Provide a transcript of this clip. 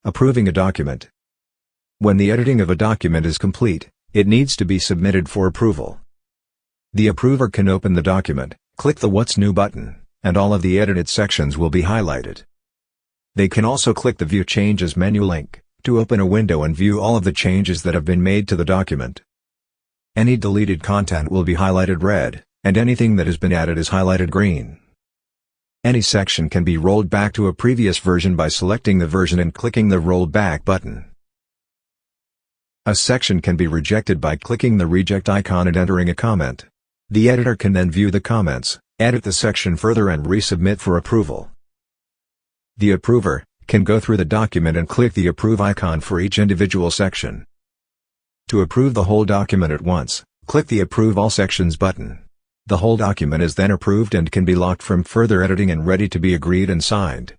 Approving a document. When the editing of a document is complete, it needs to be submitted for approval. The approver can open the document, click the What's New button, and all of the edited sections will be highlighted. They can also click the View Changes menu link, to open a window and view all of the changes that have been made to the document. Any deleted content will be highlighted red, and anything that has been added is highlighted green. Any section can be rolled back to a previous version by selecting the version and clicking the Roll Back button. A section can be rejected by clicking the Reject icon and entering a comment. The editor can then view the comments, edit the section further and resubmit for approval. The approver can go through the document and click the Approve icon for each individual section. To approve the whole document at once, click the Approve All Sections button. The whole document is then approved and can be locked from further editing and ready to be agreed and signed.